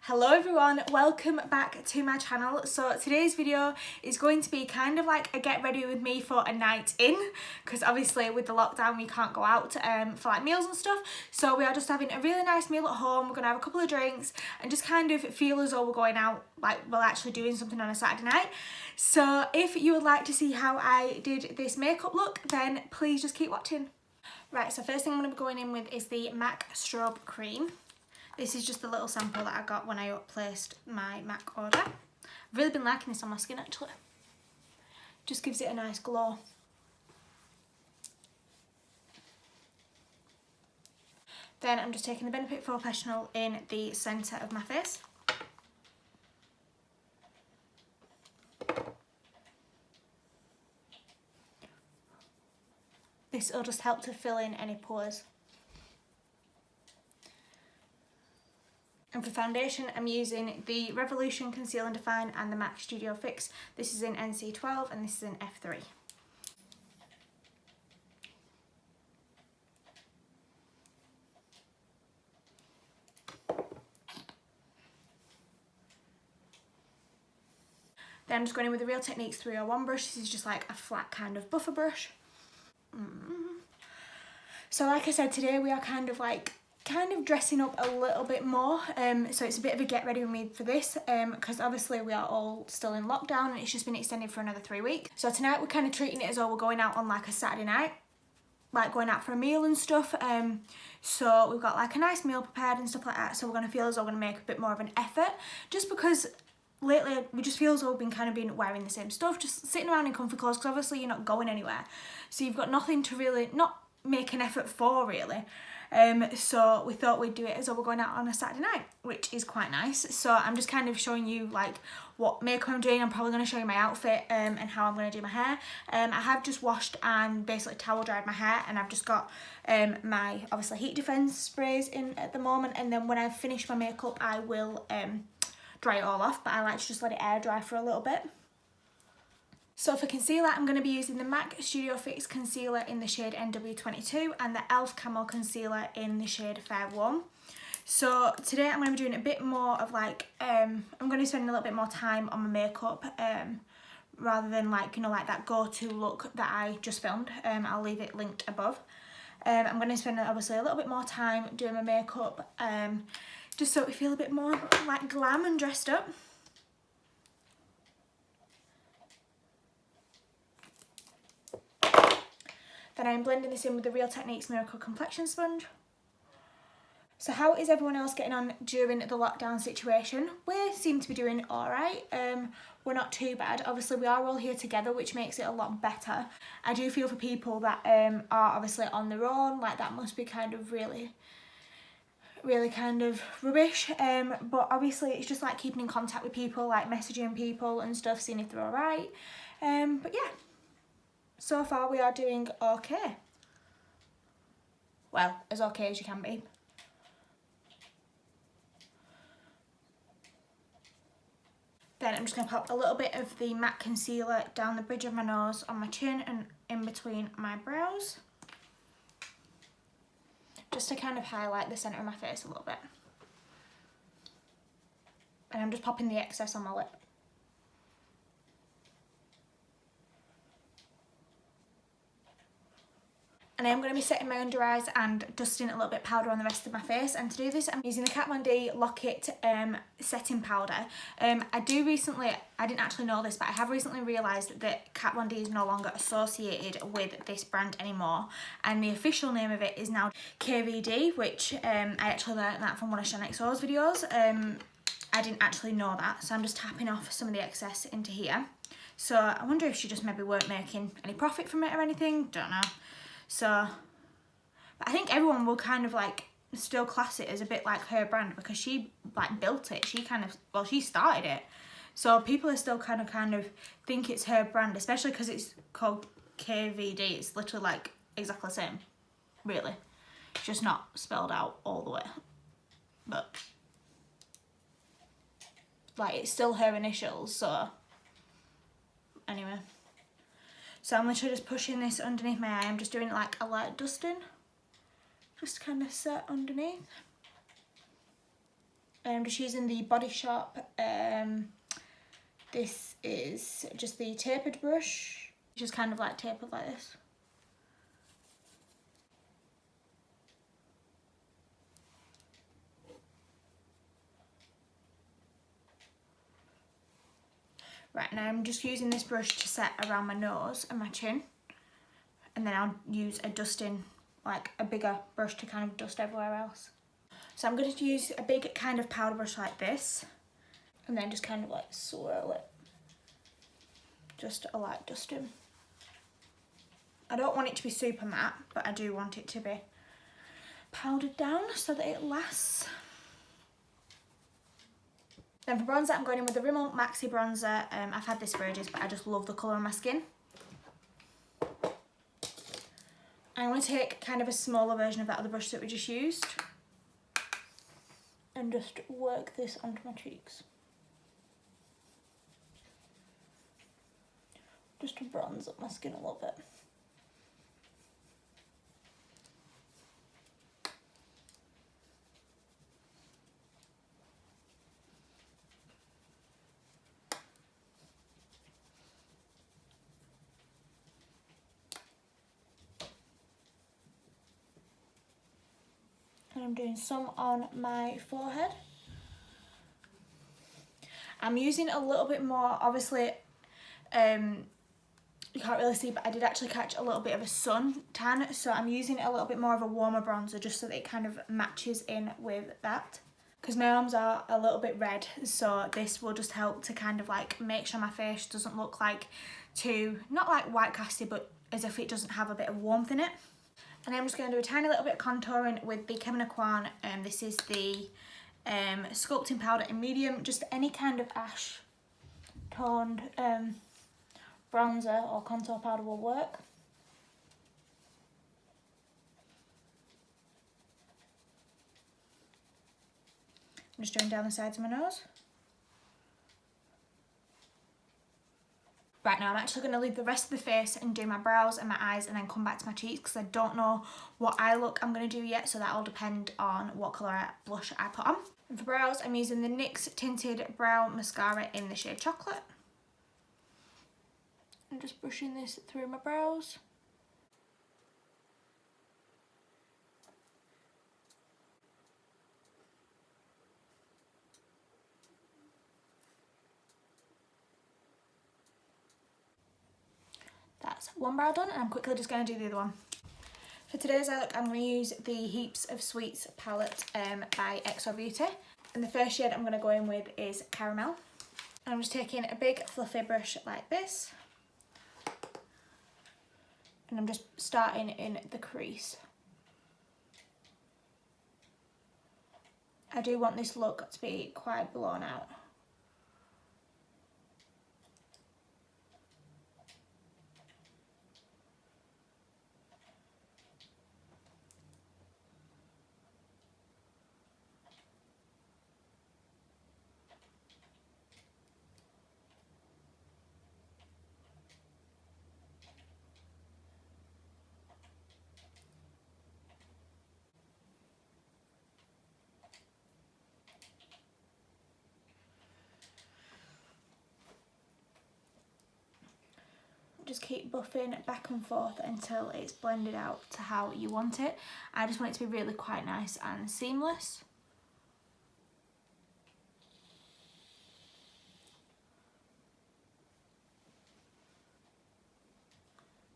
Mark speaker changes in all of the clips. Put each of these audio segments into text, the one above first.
Speaker 1: Hello everyone, welcome back to my channel. So today's video is going to be kind of like a get ready with me for a night in, because obviously with the lockdown we can't go out for like meals and stuff. So we are just having a really nice meal at home. We're gonna have a couple of drinks and just kind of feel as though we're going out, like we're actually doing something on a Saturday night. So if you would like to see how I did this makeup look, then please just keep watching. Right, so first thing I'm going to be going in with is the MAC Strobe Cream. This is just the little sample that I got when I placed my MAC order. I've really been liking this on my skin actually. Just gives it a nice glow. Then I'm just taking the Benefit Professional in the centre of my face. This will just help to fill in any pores. And for foundation, I'm using the Revolution Conceal and Define and the MAC Studio Fix. This is in NC12 and this is in F3. Then I'm just going in with the Real Techniques 301 brush. This is just like a flat kind of buffer brush. So like I said, today we are kind of dressing up a little bit more, so it's a bit of a get ready with me for this, because obviously we are all still in lockdown and it's just been extended for another 3 weeks. So tonight we're kind of treating it as though we're going out on like a Saturday night, like going out for a meal and stuff. So we've got like a nice meal prepared and stuff like that, so we're going to feel as though we're going to make a bit more of an effort, just because lately we just feel as though we've kind of been wearing the same stuff, just sitting around in comfy clothes, because obviously you're not going anywhere, so you've got nothing to really not make an effort for really. So we thought we'd do it as though we're going out on a Saturday night, which is quite nice. So I'm just kind of showing you like what makeup I'm doing. I'm probably going to show you my outfit and how I'm going to do my hair. I have just washed and basically towel dried my hair, and I've just got my obviously heat defense sprays in at the moment, and then when I've finished my makeup I will dry it all off, but I like to just let it air dry for a little bit. So for concealer, I'm going to be using the MAC Studio Fix Concealer in the shade NW22 and the e.l.f. Camo Concealer in the shade Fair Warm. So today I'm going to be doing a bit more of like, I'm going to be spending a little bit more time on my makeup, rather than like, you know, like that go-to look that I just filmed. I'll leave it linked above. I'm going to spend obviously a little bit more time doing my makeup, just so we feel a bit more like glam and dressed up. Then I'm blending this in with the Real Techniques Miracle Complexion Sponge. So how is everyone else getting on during the lockdown situation? We seem to be doing alright. We're not too bad. Obviously we are all here together, which makes it a lot better. I do feel for people that are obviously on their own, like that must be kind of really kind of rubbish. But obviously it's just like keeping in contact with people, like messaging people and stuff, seeing if they're alright. But yeah. So far we are doing okay. Well, as okay as you can be. Then I'm just going to pop a little bit of the MAC concealer down the bridge of my nose, on my chin and in between my brows. Just to kind of highlight the centre of my face a little bit. And I'm just popping the excess on my lip. And I am going to be setting my under eyes and dusting a little bit of powder on the rest of my face. And to do this, I'm using the Kat Von D Lock-It setting powder. I didn't actually know this, but I have recently realised that Kat Von D is no longer associated with this brand anymore. And the official name of it is now KVD, which I actually learned that from one of Shan XO's videos. I didn't actually know that, so I'm just tapping off some of the excess into here. So I wonder if she just maybe weren't making any profit from it or anything, don't know. So, but I think everyone will kind of like still class it as a bit like her brand, because she like built it. She kind of, well, she started it. So people are still kind of think it's her brand, especially because it's called KVD. It's literally like exactly the same, really. It's just not spelled out all the way. But like it's still her initials, so anyway. So I'm literally just pushing this underneath my eye. I'm just doing like a light dusting, just kind of set underneath. I'm just using the Body Shop. This is just the tapered brush, just kind of like tapered like this. Right, now I'm just using this brush to set around my nose and my chin, and then I'll use a dusting, like a bigger brush to kind of dust everywhere else. So I'm going to use a big kind of powder brush like this, and then just kind of like swirl it. Just a light dusting. I don't want it to be super matte, but I do want it to be powdered down so that it lasts. Then for bronzer, I'm going in with the Rimmel Maxi Bronzer. I've had this for ages, but I just love the colour on my skin. I'm going to take kind of a smaller version of that other brush that we just used and just work this onto my cheeks. Just to bronze up my skin a little bit. And I'm doing some on my forehead. I'm using a little bit more, obviously, you can't really see, but I did actually catch a little bit of a sun tan, so I'm using a little bit more of a warmer bronzer just so that it kind of matches in with that. Because my arms are a little bit red, so this will just help to kind of like make sure my face doesn't look like too, not like white casty, but as if it doesn't have a bit of warmth in it. And I'm just going to do a tiny little bit of contouring with the Kevyn Aucoin. This is the sculpting powder in medium. Just any kind of ash toned bronzer or contour powder will work. I'm just doing down the sides of my nose. Right, now I'm actually going to leave the rest of the face and do my brows and my eyes and then come back to my cheeks because I don't know what eye look I'm going to do yet, so that will depend on what colour blush I put on. And for brows, I'm using the NYX Tinted Brow Mascara in the shade Chocolate. I'm just brushing this through my brows. That's one brow done, and I'm quickly just going to do the other one. For today's eye look, I'm going to use the Heaps of Sweets palette by XO Beauty. And the first shade I'm going to go in with is Caramel. And I'm just taking a big fluffy brush like this. And I'm just starting in the crease. I do want this look to be quite blown out. Just keep buffing back and forth until it's blended out to how you want it. I just want it to be really quite nice and seamless.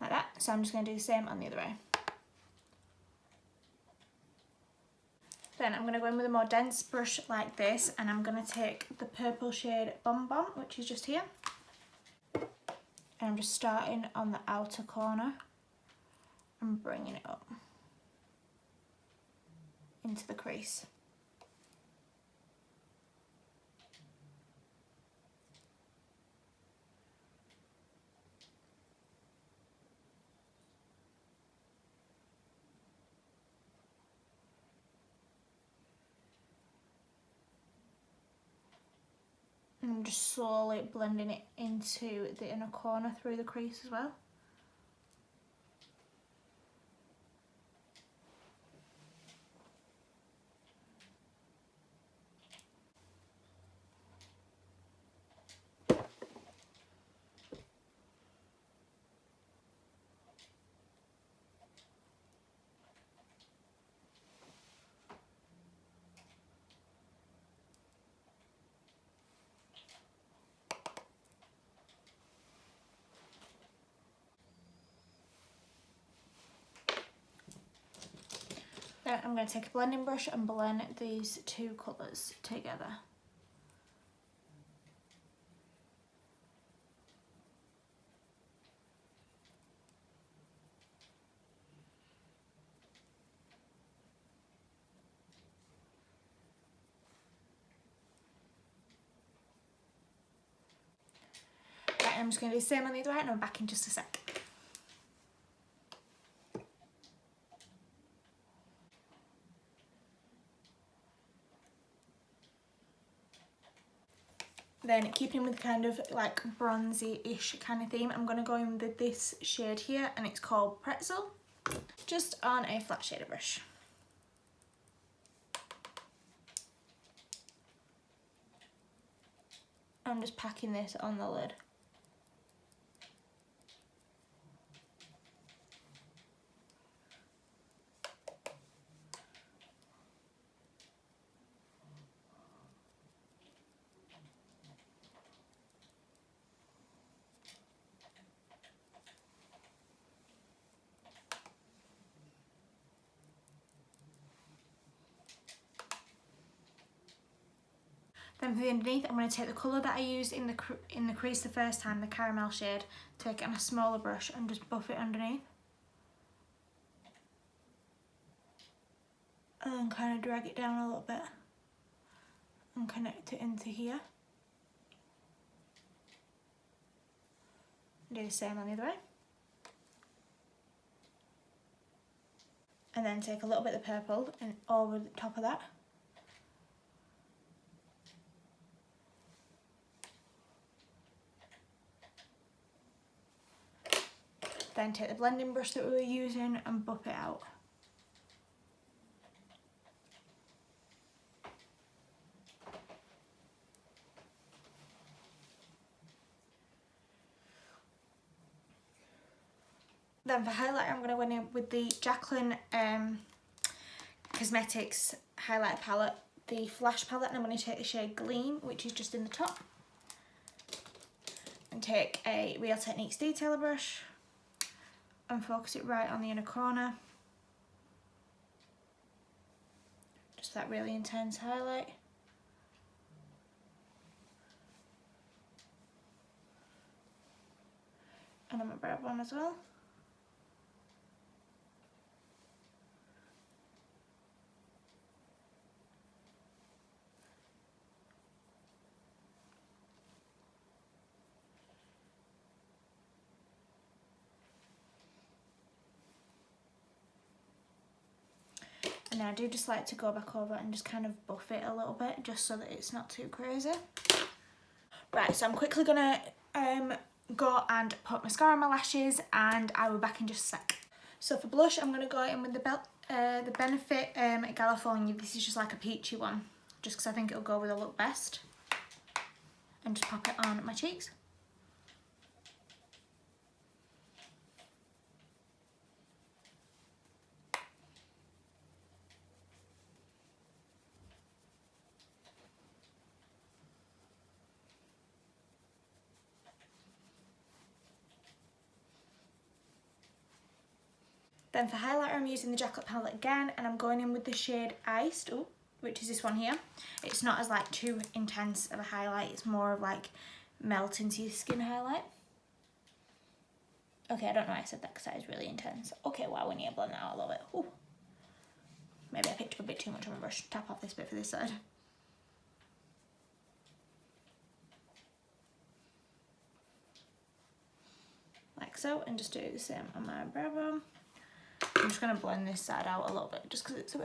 Speaker 1: Like that. So I'm just going to do the same on the other eye. Then I'm going to go in with a more dense brush like this, and I'm going to take the purple shade Bonbon, which is just here. And I'm just starting on the outer corner and bringing it up into the crease. And I'm just slowly blending it into the inner corner through the crease as well. I'm going to take a blending brush and blend these two colours together. Right, I'm just going to do the same on the other eye and I'm back in just a sec. Then keeping with kind of like bronzy-ish kind of theme, I'm going to go in with this shade here and it's called Pretzel, just on a flat shader brush. I'm just packing this on the lid. Then for the underneath, I'm going to take the colour that I used in the crease the first time, the caramel shade, take it on a smaller brush and just buff it underneath. And then kind of drag it down a little bit and connect it into here. Do the same on the other way. And then take a little bit of purple and over the top of that. Then take the blending brush that we were using and buff it out. Then for highlighter, I'm going to go in with the Jaclyn Cosmetics highlighter palette, the Flash palette, and I'm going to take the shade Gleam, which is just in the top, and take a Real Techniques detailer brush and focus it right on the inner corner. Just that really intense highlight. And on my brow bone as well. And I do just like to go back over and just kind of buff it a little bit, just so that it's not too crazy. Right, so I'm quickly gonna go and put mascara on my lashes, and I will be back in just a sec. So for blush, I'm gonna go in with the Benefit California. This is just like a peachy one, just because I think it'll go with the look best. And just pop it on my cheeks. Then for highlighter, I'm using the Jaclyn palette again, and I'm going in with the shade Iced, which is this one here. It's not as like too intense of a highlight, it's more of like melt into your skin highlight. Okay, I don't know why I said that because that is really intense. Okay, wow, we need to blend that out a little bit. Ooh. Maybe I picked up a bit too much on my brush. Tap off this bit for this side. Like so, and just do the same on my brow bone. I'm just going to blend this side out a little bit just because it's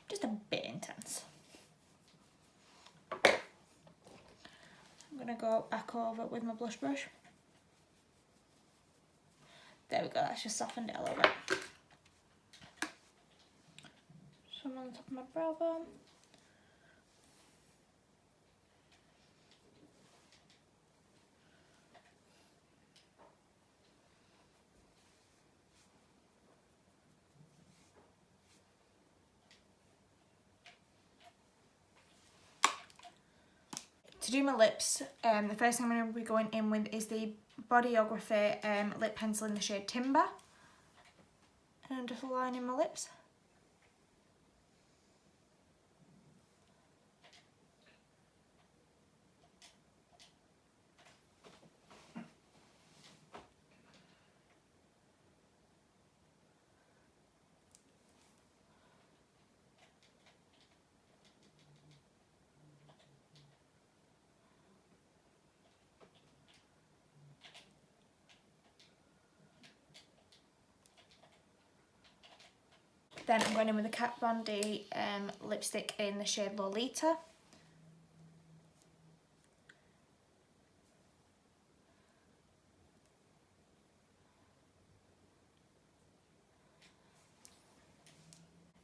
Speaker 1: just a bit intense. I'm going to go back over with my blush brush. There we go, that's just softened it a little bit. Some on the top of my brow bone. To do my lips, the first thing I'm going to be going in with is the Bodyography lip pencil in the shade Timber. I'm just lining my lips. Then I'm going in with a Kat Von D lipstick in the shade Lolita.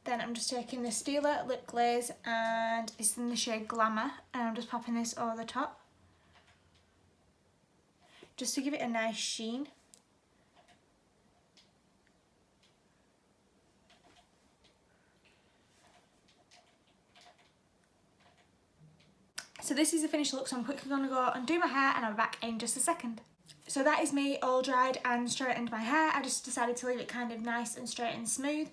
Speaker 1: Then I'm just taking the Stila lip glaze and it's in the shade Glamour, and I'm just popping this over the top just to give it a nice sheen. So this is the finished look, so I'm quickly going to go and do my hair and I'll be back in just a second. So that is me all dried and straightened my hair. I just decided to leave it kind of nice and straight and smooth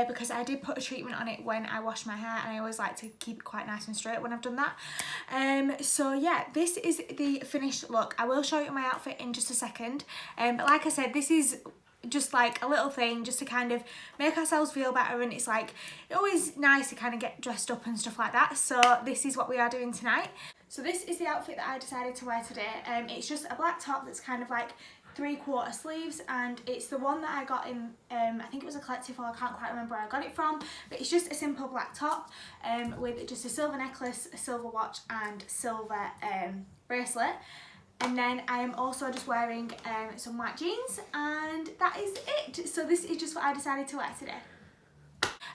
Speaker 1: because I did put a treatment on it when I washed my hair, and I always like to keep it quite nice and straight when I've done that. So yeah, this is the finished look. I will show you my outfit in just a second, but like I said, this is just like a little thing just to kind of make ourselves feel better, and it's like always nice to kind of get dressed up and stuff like that. So this is what we are doing tonight. So this is the outfit that I decided to wear today. It's just a black top that's kind of like 3/4 sleeves, and it's the one that I got in, I think it was a collective haul, I can't quite remember where I got it from, but it's just a simple black top with just a silver necklace, a silver watch and silver bracelet. And then I am also just wearing some white jeans, and that is it. So this is just what I decided to wear today.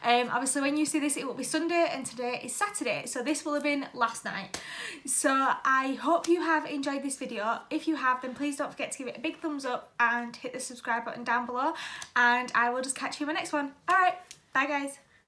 Speaker 1: Obviously when you see this it will be Sunday and today is Saturday, so this will have been last night. So I hope you have enjoyed this video. If you have, then please don't forget to give it a big thumbs up and hit the subscribe button down below, and I will just catch you in my next one. Alright, bye guys.